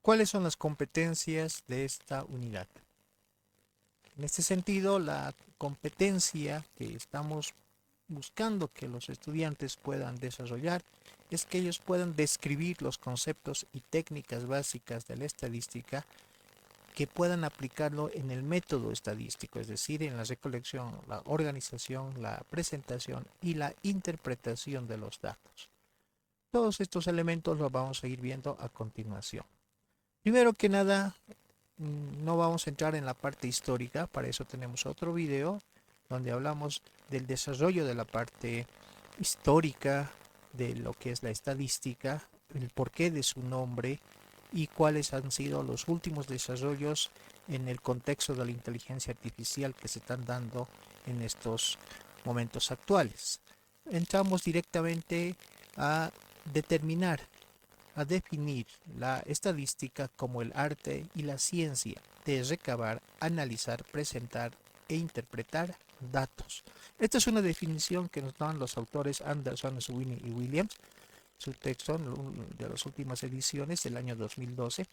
¿Cuáles son las competencias de esta unidad? En este sentido, la competencia que estamos buscando que los estudiantes puedan desarrollar es que ellos puedan describir los conceptos y técnicas básicas de la estadística, que puedan aplicarlo en el método estadístico, es decir, en la recolección, la organización, la presentación y la interpretación de los datos. Todos estos elementos los vamos a ir viendo a continuación. Primero que nada, no vamos a entrar en la parte histórica, para eso tenemos otro video donde hablamos del desarrollo de la parte histórica de lo que es la estadística, el porqué de su nombre y cuáles han sido los últimos desarrollos en el contexto de la inteligencia artificial que se están dando en estos momentos actuales. Entramos directamente a determinar, a definir la estadística como el arte y la ciencia de recabar, analizar, presentar e interpretar datos. Esta es una definición que nos dan los autores Anderson, Sweeney y Williams, su texto de las últimas ediciones del año 2012,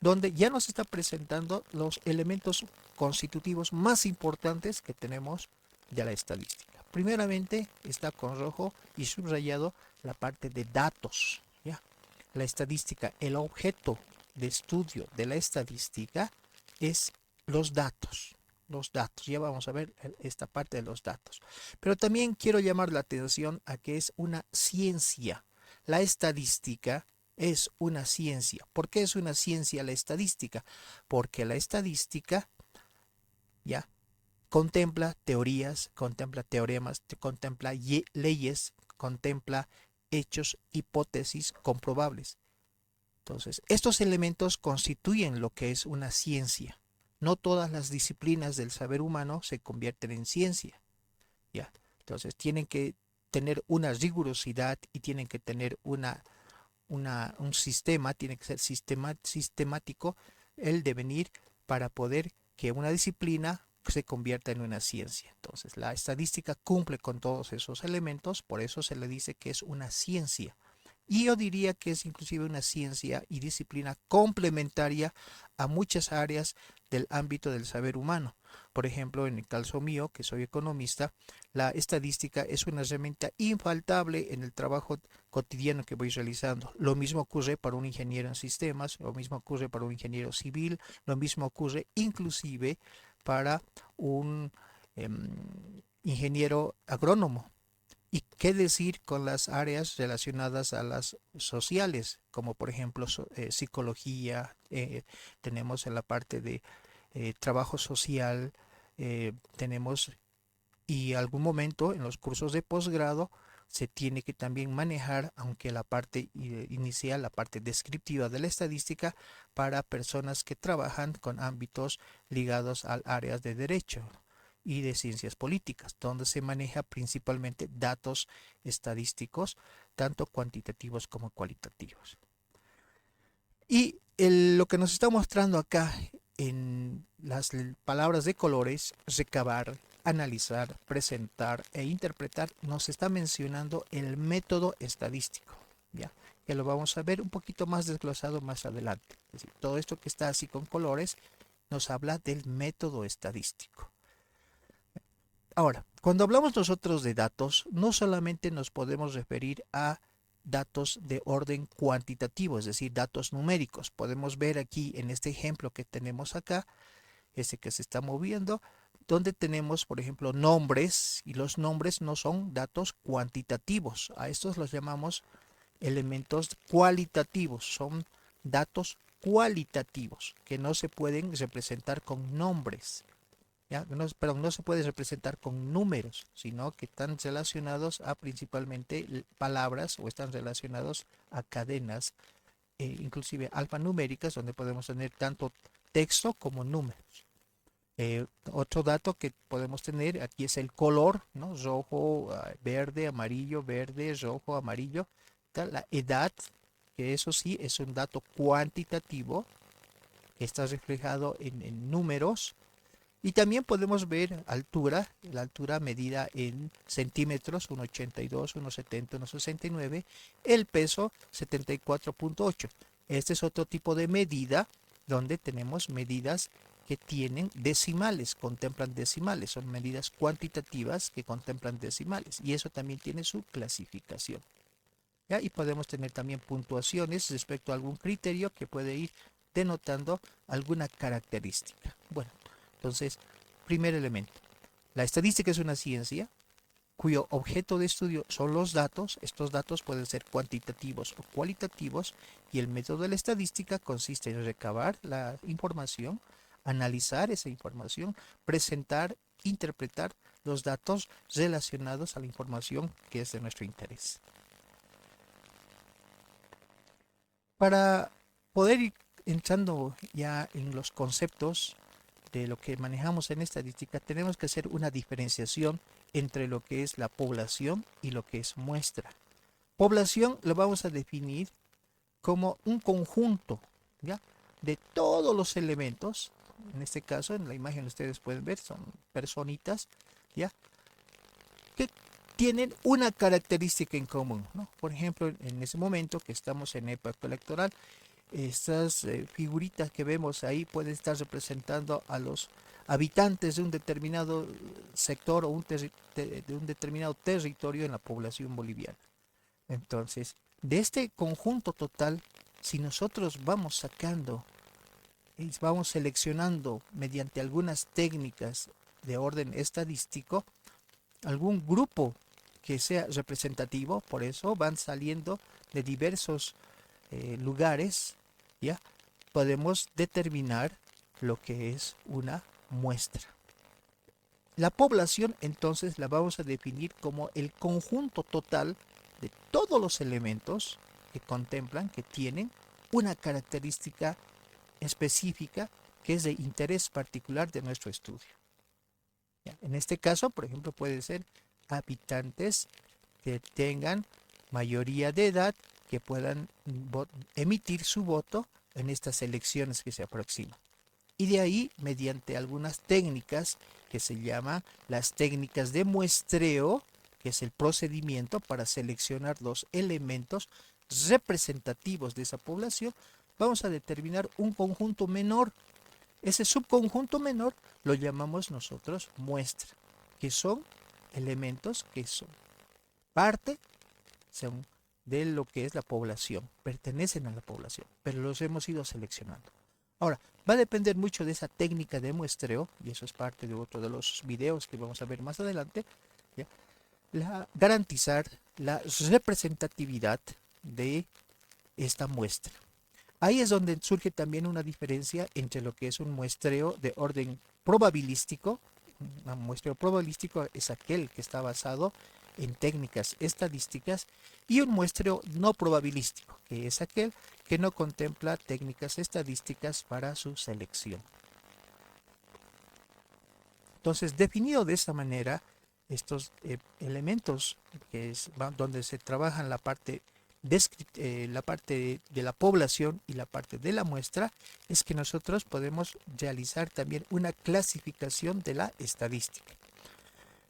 donde ya nos está presentando los elementos constitutivos más importantes que tenemos de la estadística. Primeramente está con rojo y subrayado la parte de datos. ¿Ya? La estadística, el objeto de estudio de la estadística es los datos. Los datos, ya vamos a ver esta parte de los datos. Pero también quiero llamar la atención a que es una ciencia. La estadística es una ciencia. ¿Por qué es una ciencia la estadística? Porque la estadística ya contempla teorías, contempla teoremas, contempla leyes, contempla hechos, hipótesis comprobables. Entonces, estos elementos constituyen lo que es una ciencia. No todas las disciplinas del saber humano se convierten en ciencia. ¿Ya? Entonces, tienen que tener una rigurosidad y tienen que tener un sistema, tiene que ser sistemático el devenir para poder que una disciplina se convierta en una ciencia. Entonces, la estadística cumple con todos esos elementos, por eso se le dice que es una ciencia. Y yo diría que es inclusive una ciencia y disciplina complementaria a muchas áreas del ámbito del saber humano. Por ejemplo, en el caso mío, que soy economista, la estadística es una herramienta infaltable en el trabajo cotidiano que voy realizando. Lo mismo ocurre para un ingeniero en sistemas, lo mismo ocurre para un ingeniero civil, lo mismo ocurre inclusive para un ingeniero agrónomo. ¿Y qué decir con las áreas relacionadas a las sociales, como por ejemplo psicología? Tenemos en la parte de trabajo social, tenemos, y algún momento en los cursos de posgrado se tiene que también manejar, aunque la parte inicial, la parte descriptiva de la estadística, para personas que trabajan con ámbitos ligados al áreas de derecho y de ciencias políticas, donde se maneja principalmente datos estadísticos, tanto cuantitativos como cualitativos. Y lo que nos está mostrando acá en las palabras de colores, recabar, analizar, presentar e interpretar, nos está mencionando el método estadístico. ¿Ya? Que lo vamos a ver un poquito más desglosado más adelante. Es decir, todo esto que está así con colores nos habla del método estadístico. Ahora, cuando hablamos nosotros de datos, no solamente nos podemos referir a datos de orden cuantitativo, es decir, datos numéricos. Podemos ver aquí en este ejemplo que tenemos acá, ese que se está moviendo, donde tenemos, por ejemplo, nombres, y los nombres no son datos cuantitativos. A estos los llamamos elementos cualitativos, son datos cualitativos que no se pueden representar con nombres. ¿Ya? No, pero no se puede representar con números, sino que están relacionados a principalmente palabras o están relacionados a cadenas, inclusive alfanuméricas, donde podemos tener tanto texto como números. Otro dato que podemos tener aquí es el color, ¿no? Rojo, verde, amarillo, verde, rojo, amarillo. La edad, que eso sí es un dato cuantitativo, que está reflejado en números. Y también podemos ver altura, la altura medida en centímetros, 1,82, 1,70, 1,69, el peso 74,8. Este es otro tipo de medida donde tenemos medidas que tienen decimales, contemplan decimales, son medidas cuantitativas que contemplan decimales y eso también tiene su clasificación. ¿Ya? Y podemos tener también puntuaciones respecto a algún criterio que puede ir denotando alguna característica. Bueno, entonces, primer elemento. La estadística es una ciencia cuyo objeto de estudio son los datos. Estos datos pueden ser cuantitativos o cualitativos y el método de la estadística consiste en recabar la información, analizar esa información, presentar, interpretar los datos relacionados a la información que es de nuestro interés. Para poder ir entrando ya en los conceptos de lo que manejamos en estadística, tenemos que hacer una diferenciación entre lo que es la población y lo que es muestra. Población lo vamos a definir como un conjunto, ¿ya? De todos los elementos. En este caso, en la imagen ustedes pueden ver, son personitas, ¿ya? Que tienen una característica en común, ¿no? Por ejemplo, en ese momento que estamos en época electoral, estas figuritas que vemos ahí pueden estar representando a los habitantes de un determinado sector o de un determinado territorio en la población boliviana. Entonces, de este conjunto total, si nosotros vamos sacando y vamos seleccionando mediante algunas técnicas de orden estadístico, algún grupo que sea representativo, por eso van saliendo de diversos lugares, ¿ya? Podemos determinar lo que es una muestra. La población entonces la vamos a definir como el conjunto total de todos los elementos que contemplan, que tienen una característica específica que es de interés particular de nuestro estudio. ¿Ya? En este caso, por ejemplo, puede ser habitantes que tengan mayoría de edad, que puedan emitir su voto en estas elecciones que se aproximan. Y de ahí, mediante algunas técnicas que se llaman las técnicas de muestreo, que es el procedimiento para seleccionar los elementos representativos de esa población, vamos a determinar un conjunto menor. Ese subconjunto menor lo llamamos nosotros muestra, que son elementos que son parte de lo que es la población, pertenecen a la población, pero los hemos ido seleccionando. Ahora, va a depender mucho de esa técnica de muestreo, y eso es parte de otro de los videos que vamos a ver más adelante, ¿ya? Garantizar la representatividad de esta muestra. Ahí es donde surge también una diferencia entre lo que es un muestreo de orden probabilístico. Un muestreo probabilístico es aquel que está basado en técnicas estadísticas y un muestreo no probabilístico, que es aquel que no contempla técnicas estadísticas para su selección. Entonces, definido de esta manera, estos elementos que es donde se trabaja la parte de la población y la parte de la muestra, es que nosotros podemos realizar también una clasificación de la estadística.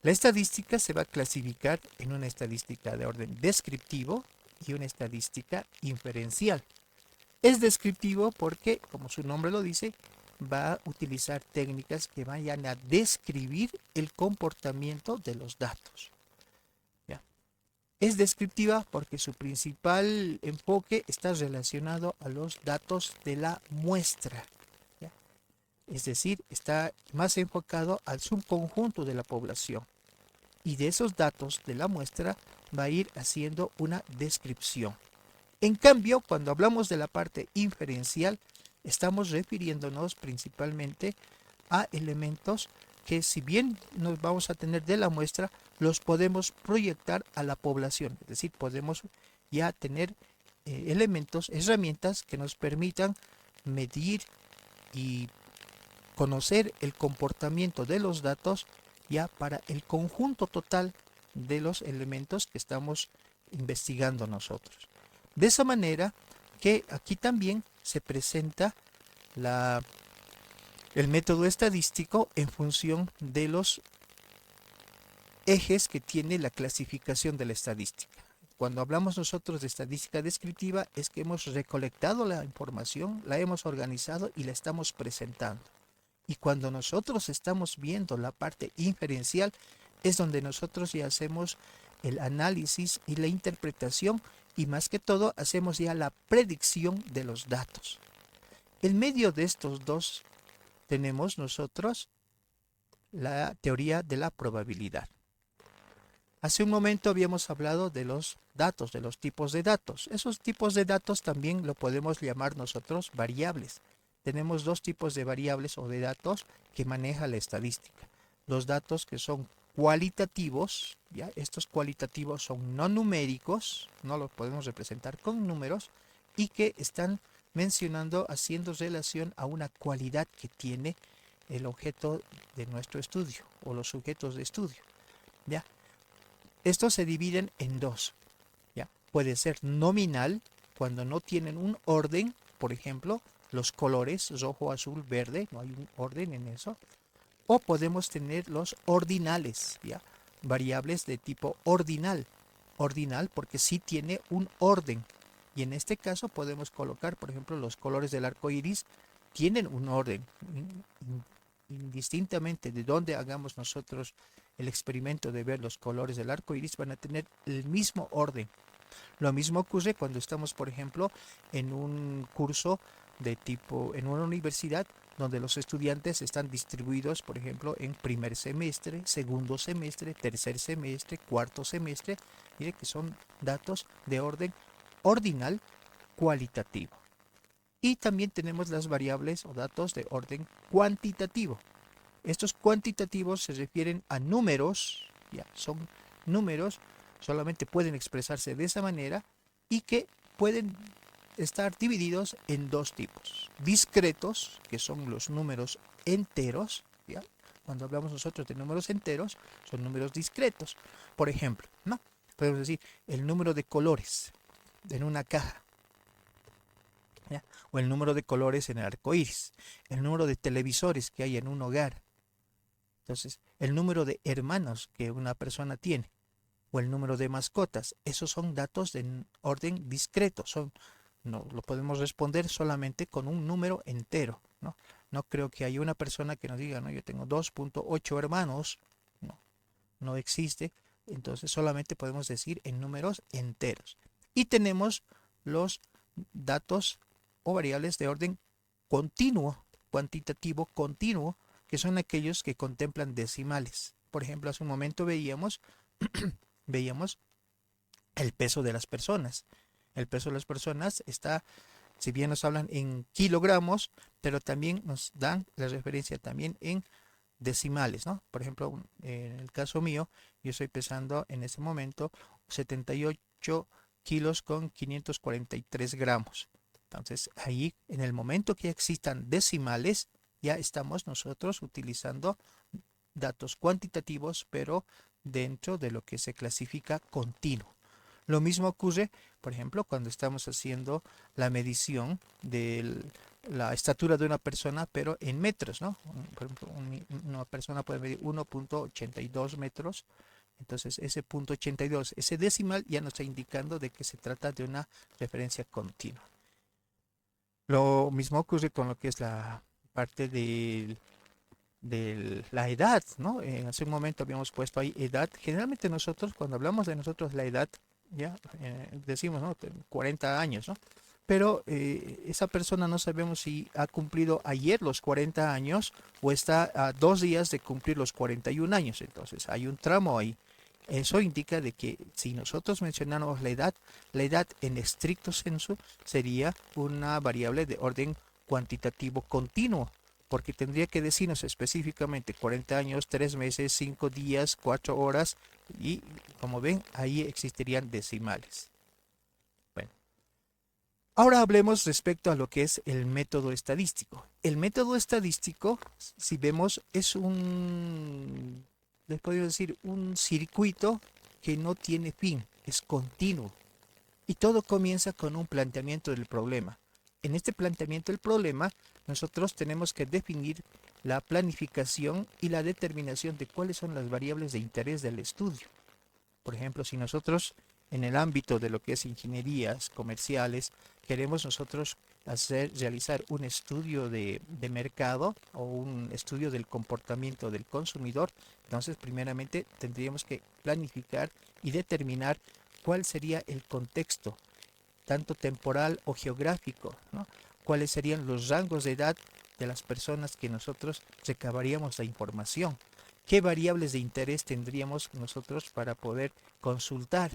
La estadística se va a clasificar en una estadística de orden descriptivo y una estadística inferencial. Es descriptivo porque, como su nombre lo dice, va a utilizar técnicas que vayan a describir el comportamiento de los datos. ¿Ya? Es descriptiva porque su principal enfoque está relacionado a los datos de la muestra. ¿Ya? Es decir, está más enfocado al subconjunto de la población. Y de esos datos de la muestra va a ir haciendo una descripción. En cambio, cuando hablamos de la parte inferencial, estamos refiriéndonos principalmente a elementos que, si bien nos vamos a tener de la muestra, los podemos proyectar a la población. Es decir, podemos ya tener elementos, herramientas que nos permitan medir y conocer el comportamiento de los datos ya para el conjunto total de los elementos que estamos investigando nosotros. De esa manera que aquí también se presenta el método estadístico en función de los ejes que tiene la clasificación de la estadística. Cuando hablamos nosotros de estadística descriptiva es que hemos recolectado la información, la hemos organizado y la estamos presentando. Y cuando nosotros estamos viendo la parte inferencial es donde nosotros ya hacemos el análisis y la interpretación y más que todo hacemos ya la predicción de los datos. En medio de estos dos tenemos nosotros la teoría de la probabilidad. Hace un momento habíamos hablado de los datos, de los tipos de datos. Esos tipos de datos también lo podemos llamar nosotros variables. Tenemos dos tipos de variables o de datos que maneja la estadística. Los datos que son cualitativos, ¿ya? Estos cualitativos son no numéricos, no los podemos representar con números, y que están mencionando, haciendo relación a una cualidad que tiene el objeto de nuestro estudio o los sujetos de estudio, ¿ya? Estos se dividen en dos, ¿ya? Puede ser nominal, cuando no tienen un orden, por ejemplo, los colores rojo, azul, verde, no hay un orden en eso. O podemos tener los ordinales, ¿ya? Variables de tipo ordinal. Ordinal porque sí tiene un orden. Y en este caso podemos colocar, por ejemplo, los colores del arco iris tienen un orden. Indistintamente de dónde hagamos nosotros el experimento de ver los colores del arco iris, van a tener el mismo orden. Lo mismo ocurre cuando estamos, por ejemplo, en un curso de tipo, en una universidad, donde los estudiantes están distribuidos, por ejemplo, en primer semestre, segundo semestre, tercer semestre, cuarto semestre. Mire que son datos de orden ordinal cualitativo. Y también tenemos las variables o datos de orden cuantitativo. Estos cuantitativos se refieren a números, ya son números, solamente pueden expresarse de esa manera y que pueden estar divididos en dos tipos. Discretos, que son los números enteros, ¿ya? Cuando hablamos nosotros de números enteros, son números discretos. Por ejemplo, ¿no? Podemos decir el número de colores en una caja, ¿ya? O el número de colores en el arco iris, el número de televisores que hay en un hogar. Entonces, el número de hermanos que una persona tiene, o el número de mascotas, esos son datos de orden discreto, no lo podemos responder solamente con un número entero, ¿no? No creo que haya una persona que nos diga, no, yo tengo 2.8 hermanos, no, no existe, entonces solamente podemos decir en números enteros. Y tenemos los datos o variables de orden continuo, cuantitativo continuo, que son aquellos que contemplan decimales. Por ejemplo, hace un momento veíamos el peso de las personas. El peso de las personas está, si bien nos hablan en kilogramos, pero también nos dan la referencia también en decimales, ¿no? Por ejemplo, en el caso mío, yo estoy pesando en ese momento 78 kilos con 543 gramos. Entonces, ahí, en el momento que existan decimales, ya estamos nosotros utilizando datos cuantitativos, pero dentro de lo que se clasifica continuo. Lo mismo ocurre, por ejemplo, cuando estamos haciendo la medición de la estatura de una persona, pero en metros, ¿no? Por ejemplo, una persona puede medir 1.82 metros. Entonces, ese punto 82, ese decimal ya nos está indicando de que se trata de una referencia continua. Lo mismo ocurre con lo que es la parte de la edad, ¿no? Hace un momento habíamos puesto ahí edad. Generalmente nosotros, cuando hablamos de nosotros la edad, ya decimos, ¿no? 40 años, ¿no? Pero esa persona no sabemos si ha cumplido ayer los 40 años o está a 2 días de cumplir los 41 años. Entonces hay un tramo ahí. Eso indica de que si nosotros mencionamos la edad en estricto sensu sería una variable de orden cuantitativo continuo, porque tendría que decirnos específicamente 40 años, 3 meses, 5 días, 4 horas, y como ven, ahí existirían decimales. Bueno, ahora hablemos respecto a lo que es el método estadístico. El método estadístico, si vemos, es les podemos decir, un circuito que no tiene fin, es continuo. Y todo comienza con un planteamiento del problema. En este planteamiento del problema, nosotros tenemos que definir la planificación y la determinación de cuáles son las variables de interés del estudio. Por ejemplo, si nosotros en el ámbito de lo que es ingenierías comerciales, queremos nosotros realizar un estudio de mercado o un estudio del comportamiento del consumidor, entonces primeramente tendríamos que planificar y determinar cuál sería el contexto, tanto temporal o geográfico, ¿no? Cuáles serían los rangos de edad de las personas que nosotros recabaríamos la información, qué variables de interés tendríamos nosotros para poder consultar,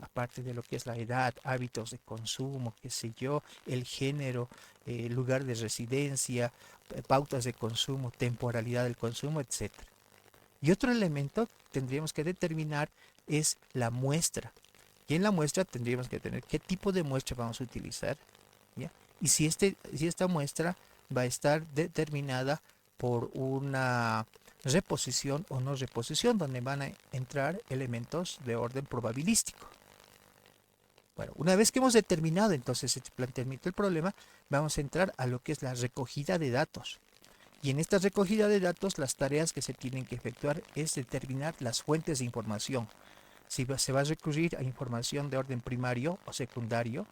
aparte de lo que es la edad, hábitos de consumo, qué sé yo, el género, lugar de residencia, pautas de consumo, temporalidad del consumo, etcétera. Y otro elemento que tendríamos que determinar es la muestra. Y en la muestra tendríamos que tener qué tipo de muestra vamos a utilizar, ¿ya? Y si esta muestra va a estar determinada por una reposición o no reposición, donde van a entrar elementos de orden probabilístico. Bueno, una vez que hemos determinado entonces este planteamiento del problema, vamos a entrar a lo que es la recogida de datos. Y en esta recogida de datos, las tareas que se tienen que efectuar es determinar las fuentes de información. Si se va a recurrir a información de orden primario o secundario,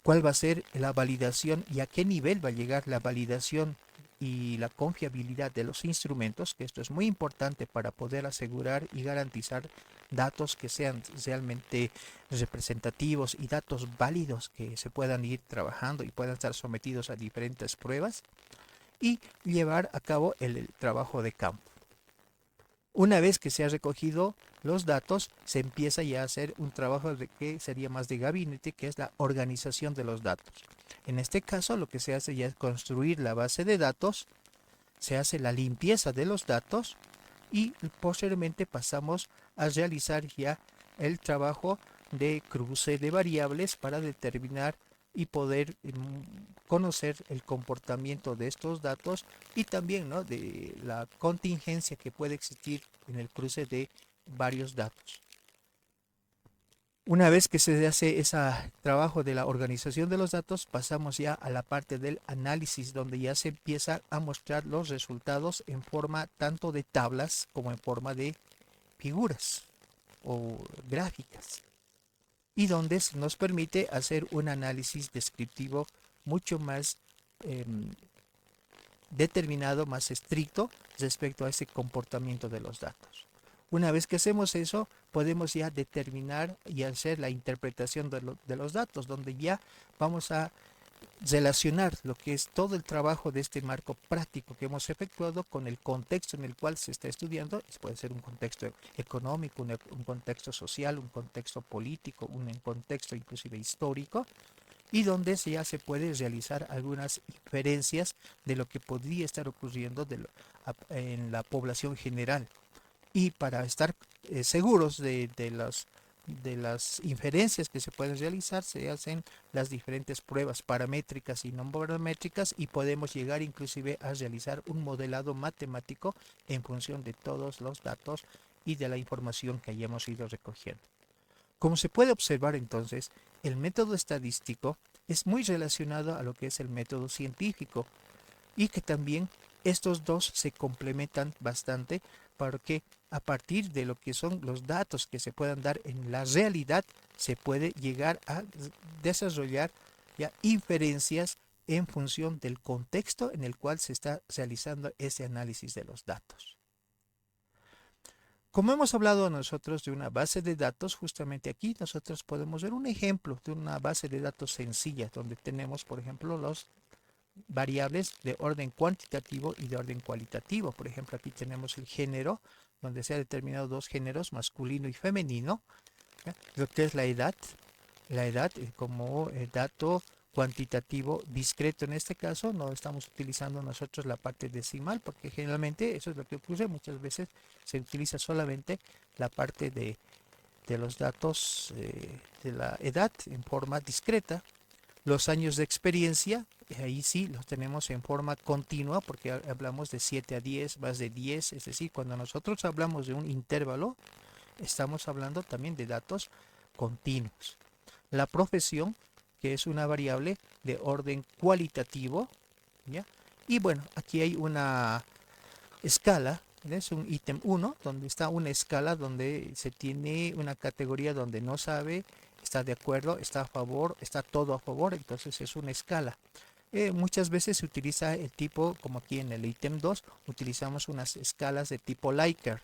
cuál va a ser la validación y a qué nivel va a llegar la validación y la confiabilidad de los instrumentos, que esto es muy importante para poder asegurar y garantizar datos que sean realmente representativos y datos válidos que se puedan ir trabajando y puedan estar sometidos a diferentes pruebas, y llevar a cabo el trabajo de campo. Una vez que se ha recogido los datos, se empieza ya a hacer un trabajo que sería más de gabinete, que es la organización de los datos. En este caso, lo que se hace ya es construir la base de datos, se hace la limpieza de los datos y posteriormente pasamos a realizar ya el trabajo de cruce de variables para determinar y poder conocer el comportamiento de estos datos y también, ¿no?, de la contingencia que puede existir en el cruce de varios datos. Una vez que se hace ese trabajo de la organización de los datos, pasamos ya a la parte del análisis, donde ya se empieza a mostrar los resultados en forma tanto de tablas como en forma de figuras o gráficas, y donde nos permite hacer un análisis descriptivo mucho más determinado, más estricto respecto a ese comportamiento de los datos. Una vez que hacemos eso, podemos ya determinar y hacer la interpretación de los datos, donde ya vamos a relacionar lo que es todo el trabajo de este marco práctico que hemos efectuado con el contexto en el cual se está estudiando. Puede ser un contexto económico, un contexto social, un contexto político, un contexto inclusive histórico, y donde ya se puede realizar algunas inferencias de lo que podría estar ocurriendo en la población general. Y para estar seguros de las inferencias que se pueden realizar, se hacen las diferentes pruebas paramétricas y no paramétricas, y podemos llegar inclusive a realizar un modelado matemático en función de todos los datos y de la información que hayamos ido recogiendo. Como se puede observar entonces, el método estadístico es muy relacionado a lo que es el método científico, y que también estos dos se complementan bastante, porque a partir de lo que son los datos que se puedan dar en la realidad, se puede llegar a desarrollar ya inferencias en función del contexto en el cual se está realizando ese análisis de los datos. Como hemos hablado nosotros de una base de datos, justamente aquí nosotros podemos ver un ejemplo de una base de datos sencilla, donde tenemos, por ejemplo, los variables de orden cuantitativo y de orden cualitativo. Por ejemplo, aquí tenemos el género, donde se ha determinado dos géneros, masculino y femenino, ¿ya? Lo que es la edad como dato cuantitativo discreto. En este caso no estamos utilizando nosotros la parte decimal, porque generalmente eso es lo que ocurre. Muchas veces se utiliza solamente la parte de los datos de la edad en forma discreta. Los años de experiencia, ahí sí los tenemos en forma continua, porque hablamos de 7 a 10, más de 10, es decir, cuando nosotros hablamos de un intervalo, estamos hablando también de datos continuos. La profesión, que es una variable de orden cualitativo, ¿ya? Y bueno, aquí hay una escala Es un ítem 1 donde está una escala donde se tiene una categoría donde no sabe, está de acuerdo, está a favor, está todo a favor, entonces es una escala. Muchas veces se utiliza el tipo, como aquí en el ítem 2, utilizamos unas escalas de tipo Likert.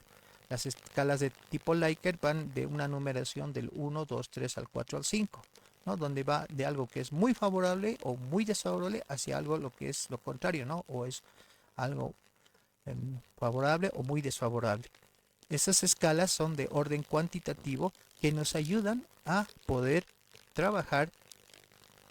Las escalas de tipo Likert van de una numeración del 1, 2, 3 al 4 al 5, ¿no? Donde va de algo que es muy favorable o muy desfavorable hacia algo lo que es lo contrario, ¿no? O es algo favorable o muy desfavorable. Esas escalas son de orden cuantitativo que nos ayudan a poder trabajar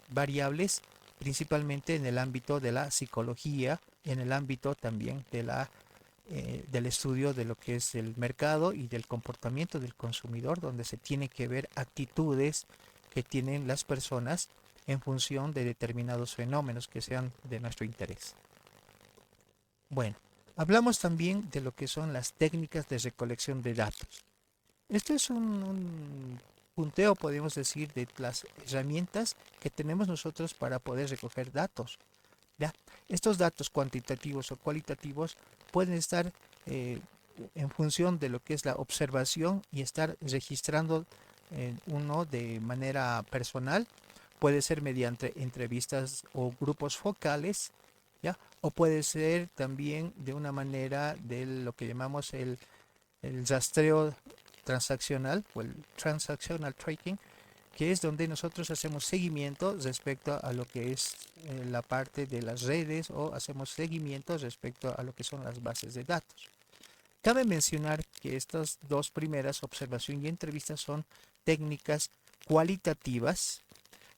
variables principalmente en el ámbito de la psicología, en el ámbito también del estudio de lo que es el mercado y del comportamiento del consumidor, donde se tiene que ver actitudes que tienen las personas en función de determinados fenómenos que sean de nuestro interés. Bueno, hablamos también de lo que son las técnicas de recolección de datos. Esto es un punteo, podemos decir, de las herramientas que tenemos nosotros para poder recoger datos. ¿Ya? Estos datos cuantitativos o cualitativos pueden estar en función de lo que es la observación y estar registrando uno de manera personal. Puede ser mediante entrevistas o grupos focales, ¿ya? O puede ser también de una manera de lo que llamamos el rastreo transaccional o el transactional tracking, que es donde nosotros hacemos seguimiento respecto a lo que es la parte de las redes o hacemos seguimiento respecto a lo que son las bases de datos. Cabe mencionar que estas dos primeras, observación y entrevista, son técnicas cualitativas.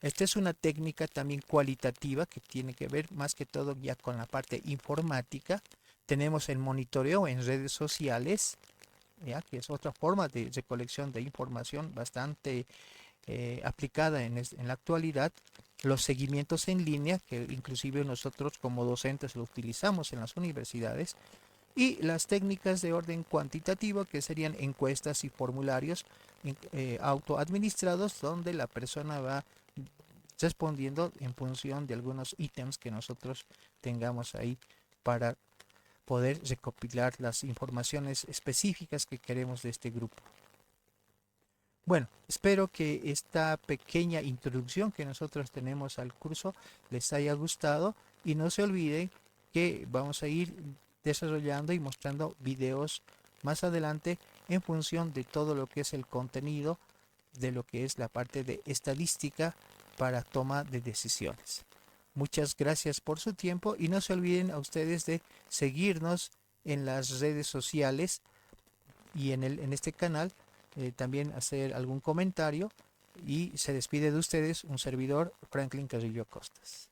Esta es una técnica también cualitativa que tiene que ver más que todo ya con la parte informática. Tenemos el monitoreo en redes sociales, ¿ya? Que es otra forma de recolección de información bastante aplicada en la actualidad. Los seguimientos en línea, que inclusive nosotros como docentes lo utilizamos en las universidades, y las técnicas de orden cuantitativo, que serían encuestas y formularios autoadministrados, donde la persona va respondiendo en función de algunos ítems que nosotros tengamos ahí para poder recopilar las informaciones específicas que queremos de este grupo. Bueno, espero que esta pequeña introducción que nosotros tenemos al curso les haya gustado y no se olviden que vamos a ir desarrollando y mostrando videos más adelante en función de todo lo que es el contenido de lo que es la parte de estadística para toma de decisiones. Muchas gracias por su tiempo y no se olviden a ustedes de seguirnos en las redes sociales y en este canal, también hacer algún comentario, y se despide de ustedes un servidor, Franklin Carrillo Costas.